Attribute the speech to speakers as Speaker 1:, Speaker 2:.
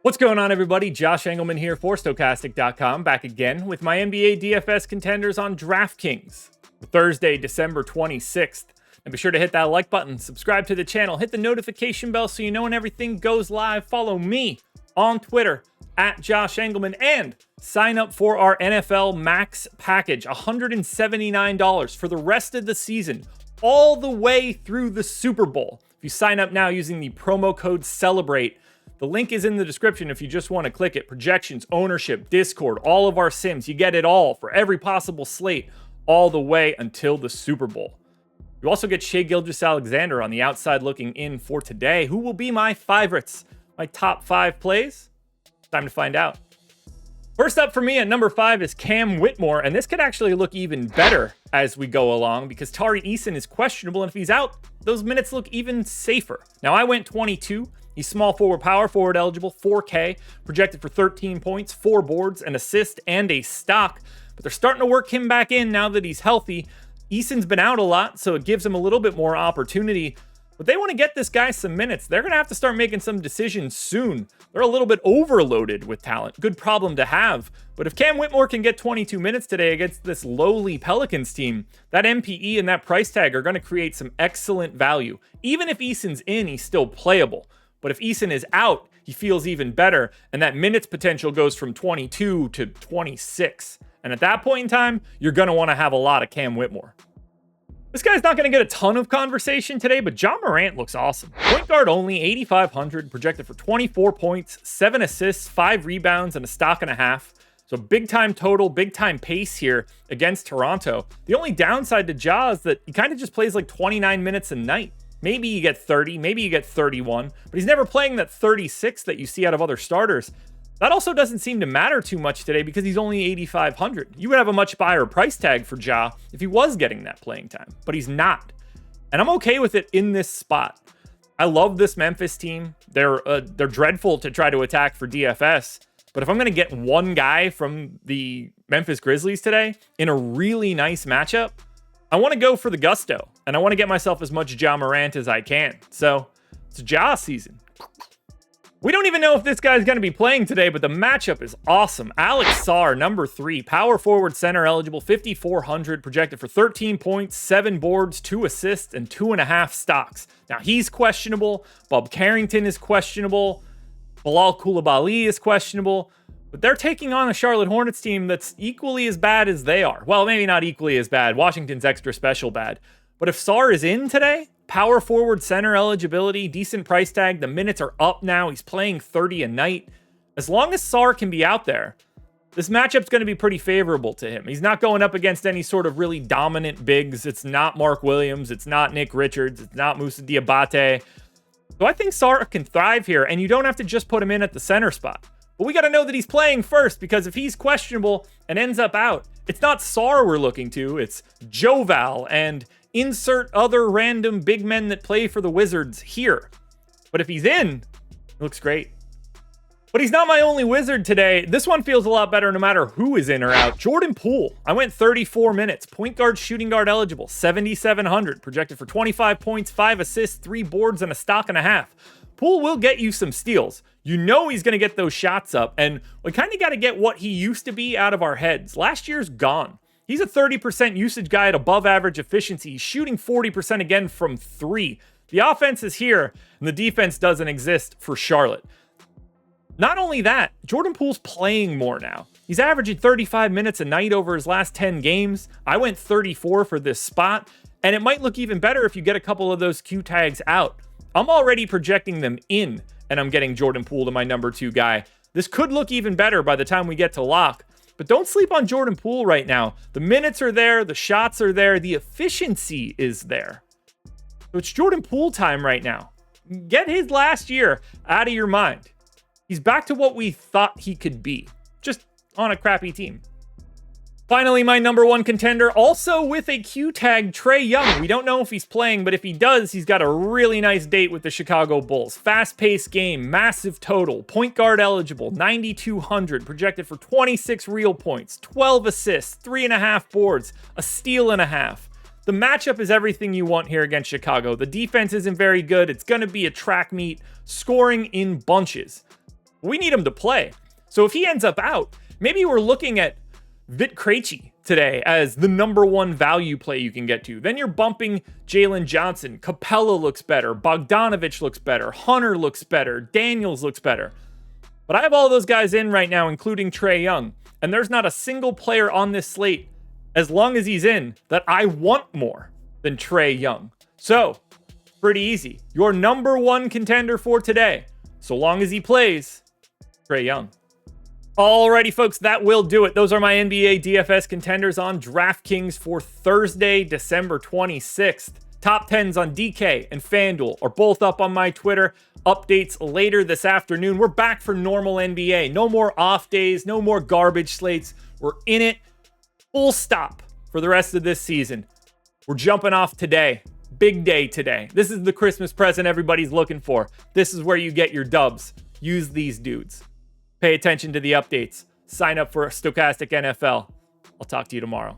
Speaker 1: What's going on, everybody? Josh Engleman here for Stokastic.com, back again with my NBA DFS contenders on DraftKings. Thursday, December 26th. And be sure to hit that like button, subscribe to the channel, hit the notification bell so you know when everything goes live. Follow me on Twitter at Josh Engleman and sign up for our NFL Max package, $179 for the rest of the season, all the way through the Super Bowl. If you sign up now using the promo code CELEBRATE, the link is in the description if you just want to click it. Projections, ownership, Discord, all of our sims. You get it all for every possible slate all the way until the Super Bowl. You also get Shai Gilgeous-Alexander on the outside looking in for today. Who will be my favorites? My top 5 plays? Time to find out. First up for me at number 5 is Cam Whitmore, and this could actually look even better as we go along because Tari Eason is questionable, and if he's out, those minutes look even safer. Now, I went 22. He's small forward, power forward eligible, 4K, projected for 13 points, 4 boards, an assist, and a stock. But they're starting to work him back in now that he's healthy. Eason's been out a lot, so it gives him a little bit more opportunity. But they want to get this guy some minutes. They're going to have to start making some decisions soon. They're a little bit overloaded with talent. Good problem to have. But if Cam Whitmore can get 22 minutes today against this lowly Pelicans team, that MPE and that price tag are going to create some excellent value. Even if Eason's in, he's still playable. But if Eason is out, he feels even better, and that minutes potential goes from 22 to 26. And at that point in time, you're going to want to have a lot of Cam Whitmore. This guy's not going to get a ton of conversation today, but Ja Morant looks awesome. Point guard only, 8,500, projected for 24 points, 7 assists, 5 rebounds, and a stock and a half. So big time total, big time pace here against Toronto. The only downside to Ja is that he kind of just plays like 29 minutes a night. Maybe you get 30, maybe you get 31, but he's never playing that 36 that you see out of other starters. That also doesn't seem to matter too much today because he's only 8,500. You would have a much higher price tag for Ja if he was getting that playing time, but he's not. And I'm okay with it in this spot. I love this Memphis team. They're dreadful to try to attack for DFS, but if I'm going to get one guy from the Memphis Grizzlies today in a really nice matchup, I want to go for the gusto, and I want to get myself as much Ja Morant as I can. So it's Ja season. We don't even know if this guy's going to be playing today, but the matchup is awesome. Alex Sarr, number 3, power forward center eligible, 5,400, projected for 13 points, 7 boards, 2 assists, and 2.5 stocks. Now, he's questionable. Bob Carrington is questionable. Bilal Coulibaly is questionable. But they're taking on a Charlotte Hornets team that's equally as bad as they are. Well, maybe not equally as bad. Washington's extra special bad. But if Sarr is in today, power forward center eligibility, decent price tag, the minutes are up now. He's playing 30 a night. As long as Sarr can be out there, this matchup's going to be pretty favorable to him. He's not going up against any sort of really dominant bigs. It's not Mark Williams. It's not Nick Richards. It's not Moussa Diabate. So I think Sarr can thrive here, and you don't have to just put him in at the center spot. But we got to know that he's playing first, because if he's questionable and ends up out, it's not Sarr we're looking to, it's Joval and insert other random big men that play for the Wizards here. But if he's in, it looks great. But he's not my only Wizard today. This one feels a lot better no matter who is in or out. Jordan Poole. I went 34 minutes. Point guard, shooting guard eligible. 7,700. Projected for 25 points, 5 assists, 3 boards, and a stock and a half. Poole will get you some steals. You know he's going to get those shots up. And we kind of got to get what he used to be out of our heads. Last year's gone. He's a 30% usage guy at above average efficiency. He's shooting 40% again from 3. The offense is here, and the defense doesn't exist for Charlotte. Not only that, Jordan Poole's playing more now. He's averaging 35 minutes a night over his last 10 games. I went 34 for this spot, and it might look even better if you get a couple of those Q tags out. I'm already projecting them in, and I'm getting Jordan Poole to my number 2 guy. This could look even better by the time we get to lock, but don't sleep on Jordan Poole right now. The minutes are there, the shots are there, the efficiency is there. So it's Jordan Poole time right now. Get his last year out of your mind. He's back to what we thought he could be, just on a crappy team. Finally, my number 1 contender, also with a Q tag, Trey Young. We don't know if he's playing, but if he does, he's got a really nice date with the Chicago Bulls. Fast-paced game, massive total, point guard eligible, 9,200, projected for 26 real points, 12 assists, 3.5 boards, a steal and a half. The matchup is everything you want here against Chicago. The defense isn't very good. It's going to be a track meet, scoring in bunches. We need him to play. So if he ends up out, maybe we're looking at Vit Krejci today as the number one value play you can get to. Then you're bumping Jalen Johnson. Capella looks better. Bogdanovich looks better. Hunter looks better. Daniels looks better. But I have all those guys in right now, including Trey Young. And there's not a single player on this slate, as long as he's in, that I want more than Trey Young. So, pretty easy. Your number one contender for today, so long as he plays, Trey Young. Alrighty, folks, that will do it. Those are my NBA DFS contenders on DraftKings for Thursday, December 26th. Top 10s on DK and FanDuel are both up on my Twitter. Updates later this afternoon. We're back for normal NBA. No more off days, no more garbage slates. We're in it. Full stop for the rest of this season. We're jumping off today. Big day today. This is the Christmas present everybody's looking for. This is where you get your dubs. Use these dudes. Pay attention to the updates. Sign up for Stokastic NFL. I'll talk to you tomorrow.